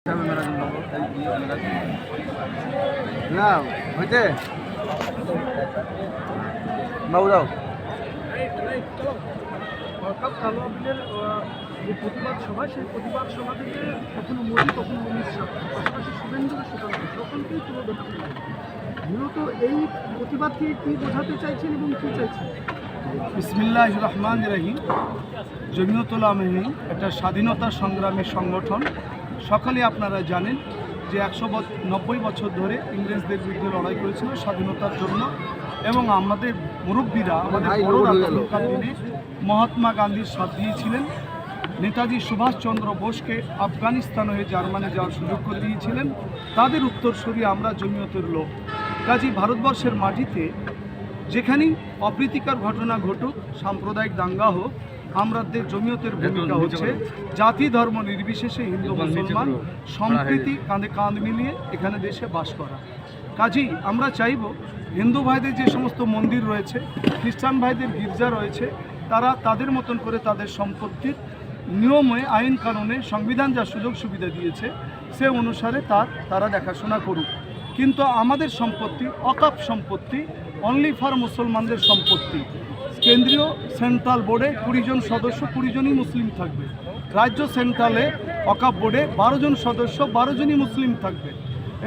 না হয়েছে বাবু দাও যে প্রতিবাদ সভা, সেই প্রতিবাদ সভা থেকে কখনো মোদী কখনো অমিত শাহ, পাশাপাশি শুভেন্দু সুকান্ত সকলকেই তুলে ধরতে হবে। মূলত এই প্রতিবাদ থেকে কী বোঝাতে চাইছেন এবং কী চাইছেন? বিসমিল্লাহির রহমানির রহিম। জমিয়তুল উলামা একটা স্বাধীনতা সংগ্রামী সংগঠন। সকলে আপনারা জানেন যে 190 বছর ধরে ইংরেজদের বিরুদ্ধে লড়াই করেছিল স্বাধীনতার জন্য, এবং আমাদের মুরব্বীরা আমাদের বড়রা তখনকার দিনে মহাত্মা গান্ধীর সাথ দিয়েছিলেন। নেতাজি সুভাষচন্দ্র বোসকে আফগানিস্তান হয়ে জার্মানি যাওয়ার সুযোগ করে দিয়েছিলেন। তাদের উত্তরসূরি আমরা জমিয়তের লোক। কাজী ভারতবর্ষের মাটিতে যেখানেই অপ্রীতিকর ঘটনা ঘটুক, সাম্প্রদায়িক দাঙ্গা হোক, আমাদের জমিয়তের ভূমিকা হচ্ছে জাতি ধর্ম নির্বিশেষে হিন্দু মুসলমান সম্প্রীতি কাঁধে কাঁধ মিলিয়ে এখানে দেশে বাস করা। কাজেই আমরা চাইব হিন্দু ভাইদের যে সমস্ত মন্দির রয়েছে, খ্রিস্টান ভাইদের গির্জা রয়েছে, তারা তাদের মতন করে তাদের সম্পত্তির নিয়মে আইন কানুনে সংবিধান যা সুযোগ সুবিধা দিয়েছে সে অনুসারে তারা দেখাশোনা করুক। কিন্তু আমাদের সম্পত্তি অকাপ সম্পত্তি, অনলি ফর মুসলমানদের সম্পত্তি। কেন্দ্রীয় সেন্ট্রাল বোর্ডে 20 জন সদস্য, 20 জনই মুসলিম থাকবে। রাজ্য সেন্ট্রালে অকাপ বোর্ডে 12 জন সদস্য, 12 জনই মুসলিম থাকবে,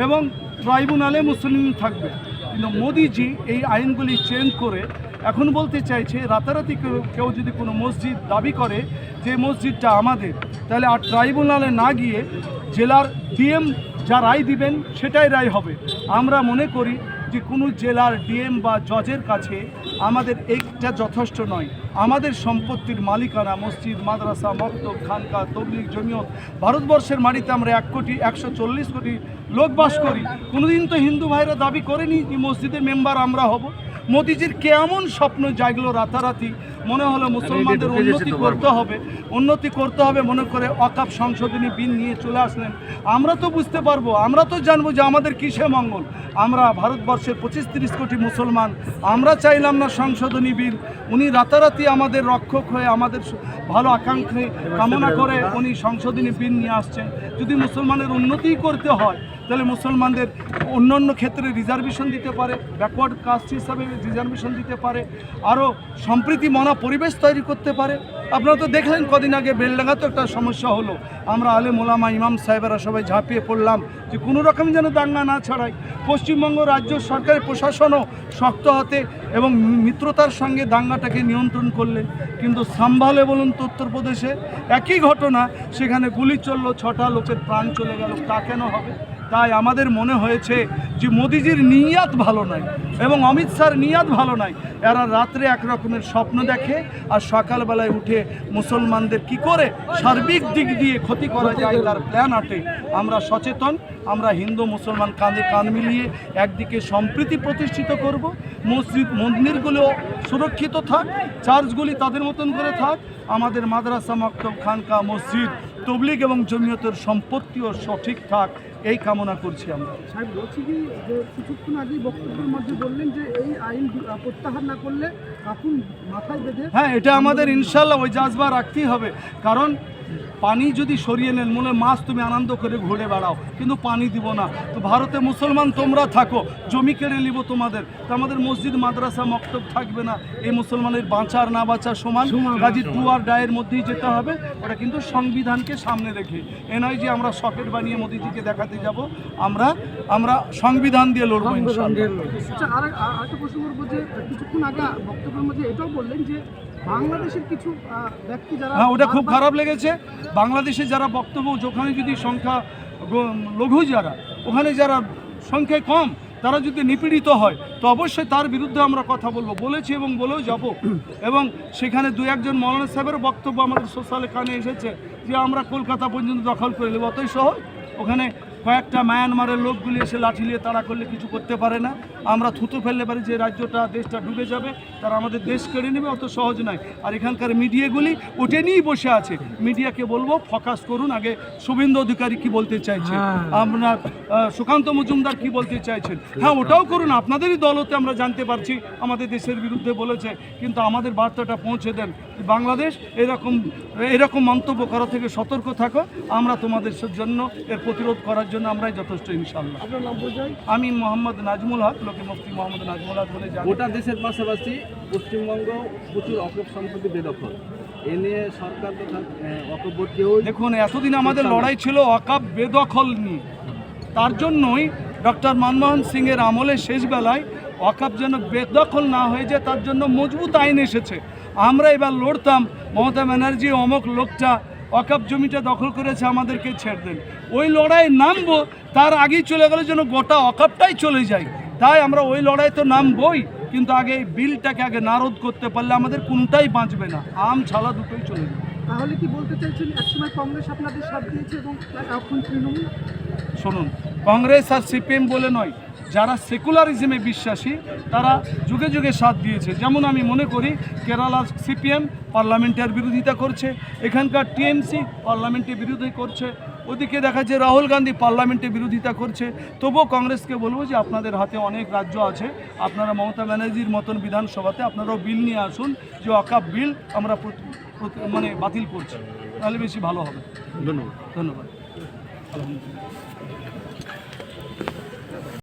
এবং ট্রাইব্যুনালে মুসলিম থাকবে। কিন্তু মোদিজি এই আইনগুলি চেঞ্জ করে এখন বলতে চাইছে রাতারাতি কেউ যদি কোনো মসজিদ দাবি করে যে মসজিদটা আমাদের, তাহলে আর ট্রাইব্যুনালে না গিয়ে জেলার ডিএম যা রায় দিবেন সেটাই রায় হবে। আমরা মনে করি যে কোনো জেলার ডিএম বা জজের কাছে আমাদের এইটা যথেষ্ট নয়। আমাদের সম্পত্তির মালিকানা মসজিদ, মাদ্রাসা, মক্তব, খানকা, তবলিগ, জমিয়ত, ভারতবর্ষের মাটিতে আমরা 140 কোটি লোক বাস করি। কোনোদিন তো হিন্দু ভাইরা দাবি করেনি যে মসজিদের মেম্বার আমরা হব। মোদিজির কেমন স্বপ্ন জাগলো রাতারাতি, মনে হলো মুসলমানদের উন্নতি করতে হবে মনে করে অকাপ সংশোধনী বিল নিয়ে চলে আসলেন। আমরা তো বুঝতে পারবো, আমরা তো জানবো যে আমাদের কিসে মঙ্গল। আমরা ভারতবর্ষের 25-30 কোটি মুসলমান, আমরা চাইলাম না সংশোধনী বিল। উনি রাতারাতি আমাদের রক্ষক হয়ে আমাদের ভালো আকাঙ্ক্ষা কামনা করে উনি সংশোধনী বিল নিয়ে আসছেন। যদি মুসলমানের উন্নতি করতে হয় তাহলে মুসলমানদের অন্যান্য ক্ষেত্রে রিজার্ভেশন দিতে পারে, ব্যাকওয়ার্ড কাস্ট হিসাবে রিজার্ভেশন দিতে পারে, আরও সম্প্রীতি মনা পরিবেশ তৈরি করতে পারে। আপনারা তো দেখলেন কদিন আগে বেলডাঙ্গা তো একটা সমস্যা হলো। আমরা আলেম ওলামা ইমাম সাহেবেরা সবাই ঝাঁপিয়ে পড়লাম যে কোনো রকম যেন দাঙ্গা না ছড়ায়। পশ্চিমবঙ্গ রাজ্য সরকারের প্রশাসনও শক্ত হাতে এবং মিত্রতার সঙ্গে দাঙ্গাটাকে নিয়ন্ত্রণ করলেন। কিন্তু সাম্ভালে বলুন তো উত্তরপ্রদেশে একই ঘটনা, সেখানে গুলি চললো, 6টা লোকের প্রাণ চলে গেল। তা কেন হবে? তাই আমাদের মনে হয়েছে যে মোদিজির নিয়াত ভালো নয় এবং অমিত শাহর নিয়াত ভালো নয়। এরা রাত্রে এক রকমের স্বপ্ন দেখে আর সকালবেলায় উঠে মুসলমানদের কি করে সার্বিক দিক দিয়ে ক্ষতি করা যায় তার প্ল্যান আটে। আমরা সচেতন, আমরা হিন্দু মুসলমান কাঁধে কাঁধ মিলিয়ে একদিকে সম্প্রীতি প্রতিষ্ঠিত করব, মসজিদ মন্দিরগুলো সুরক্ষিত থাক, চার্চগুলি তাদের মতন করে থাক, আমাদের মাদ্রাসা, মক্তব, খানকা, মসজিদ, তবলিগ এবং জমিয়তের সম্পত্তিও সঠিক থাক, এই কামনা করছি আমরা। সাহেব বলছি কি যে কিছুক্ষণ আগেই বক্তব্যের মধ্যে বললেন যে এই আইন প্রত্যাহার না করলে এখন মাথায় বেঁধে, হ্যাঁ, এটা আমাদের ইনশাল্লাহ ওই জাজবা রাখতেই হবে। কারণ পানি যদি সরিয়ে নেন, মনে মাছ তুমি আনন্দ করে ঘুরে বেড়াও, কিন্তু পানি দিব না। তো ভারতে মুসলমান তোমরা থাকো, জমি কেড়ে নিব তোমাদের, তো আমাদের মসজিদ, মাদ্রাসা, মক্তব থাকবে না। এই মুসলমানের বাঁচার না বাঁচার সমান, কাজী ডু আর ডায়ের মধ্যেই যেতে হবে। ওটা কিন্তু সংবিধানকে সামনে রেখে, এ নয় যে আমরা সকেট বানিয়ে মোদিজিকে দেখাতে যাব। আমরা সংবিধান দিয়ে লড়বো ইনশাআল্লাহ। আচ্ছা, আরেকটা প্রশ্ন করবো যে কিছুক্ষণ আগে বক্তব্যের মধ্যে এটাও বললেন যে বাংলাদেশের কিছু ব্যক্তি যারা, হ্যাঁ, ওটা খুব খারাপ লেগেছে। বাংলাদেশে যারা বক্তব্য, যেখানে যদি সংখ্যা লঘু, যারা ওখানে যারা সংখ্যায় কম, তারা যদি নিপীড়িত হয় তো অবশ্যই তার বিরুদ্ধে আমরা কথা বলেছি এবং বলেও যাব। এবং সেখানে 2-1 মৌলানা সাহেবের বক্তব্য আমাদের সোশ্যাল কানে এসেছে যে আমরা কলকাতা পর্যন্ত দখল করে নেব। অতই সহজ, ওখানে কয়েকটা মায়ানমারের লোকগুলি এসে লাঠি নিয়ে তাড়া করলে কিছু করতে পারে না। আমরা থুতু ফেললে পারি যে রাজ্যটা দেশটা ডুবে যাবে, তারা আমাদের দেশ কেড়ে নেবে, অত সহজ নয়। আর এখানকার মিডিয়াগুলি ওটা নিয়েই বসে আছে। মিডিয়াকে বলবো ফোকাস করুন, আগে শুভেন্দু অধিকারী কি বলতে চাইছেন, আপনার সুকান্ত মজুমদার কি বলতে চাইছেন, হ্যাঁ ওটাও করুন। আপনাদেরই দল হতে আমরা জানতে পারছি আমাদের দেশের বিরুদ্ধে বলেছে, কিন্তু আমাদের বার্তাটা পৌঁছে দেন। বাংলাদেশ এরকম মন্তব্য করা থেকে সতর্ক থাকো, আমরা তোমাদের জন্য এর প্রতিরোধ করার জন্য আমরাই যথেষ্ট ইনশাআল্লাহ। আপনার নাম বোঝাই? আমি মোহাম্মদ নাজমুল হক, লোকে মুফতি মোহাম্মদ নাজমুল হক বলে জানি। গোটা দেশের পাশাপাশি পশ্চিমবঙ্গ প্রচুর অকপ সম্পত্তি বেদখল, এ নিয়ে সরকার তথা অকপ বোর্ড কেউ দেখুন, এতদিন আমাদের লড়াই ছিল ওয়াকফ বেদখল নিয়ে। তার জন্যই ডক্টর মনমোহন সিংয়ের আমলে শেষ বেলায় ওয়াকফ যেন বেদখল না হয়ে যায়, তার জন্য মজবুত আইন এসেছে। আমরা এবার লড়তাম মমতা ব্যানার্জি অমুক লোকটা ওয়াকফ জমিটা দখল করেছে, আমাদেরকে ছেড়ে দেন। ওই লড়াই নামবো, তার আগেই চলে গেলে যেন গোটা ওয়াকফটাই চলে যায়। তাই আমরা ওই লড়াই তো নামবই, কিন্তু আগে এই বিলটাকে আগে নারদ করতে পারলে আমাদের কোনটাই বাঁচবে না, আম ছালা দুটোই চলে যাবে। তাহলে কি বলতে চাইছেন একসময় কংগ্রেস আপনাদের সাথ দিয়েছে এবং এখন তৃণমূল? শুনুন, কংগ্রেস আর সিপিএম বলে নয়, যারা সেকুলারিজমে বিশ্বাসী তারা যুগে যুগে সাথ দিয়েছে। যেমন আমি মনে করি কেরালা সিপিএম পার্লামেন্টের বিরোধিতা করছে, এখানকার টিএমসি পার্লামেন্টে বিরোধী করছে, ওদিকে দেখা যায় রাহুল গান্ধী পার্লামেন্টে বিরোধিতা করছে। তবুও কংগ্রেসকে বলবো যে আপনাদের হাতে অনেক রাজ্য আছে, আপনারা মমতা ব্যানার্জির মতন বিধানসভাতে আপনারাও বিল নিয়ে আসুন যে ওয়াকফ বিল আমরা বাতিল করছি, তাহলে বেশি ভালো হবে। ধন্যবাদ। ধন্যবাদ। আলহামদুলিল্লাহ।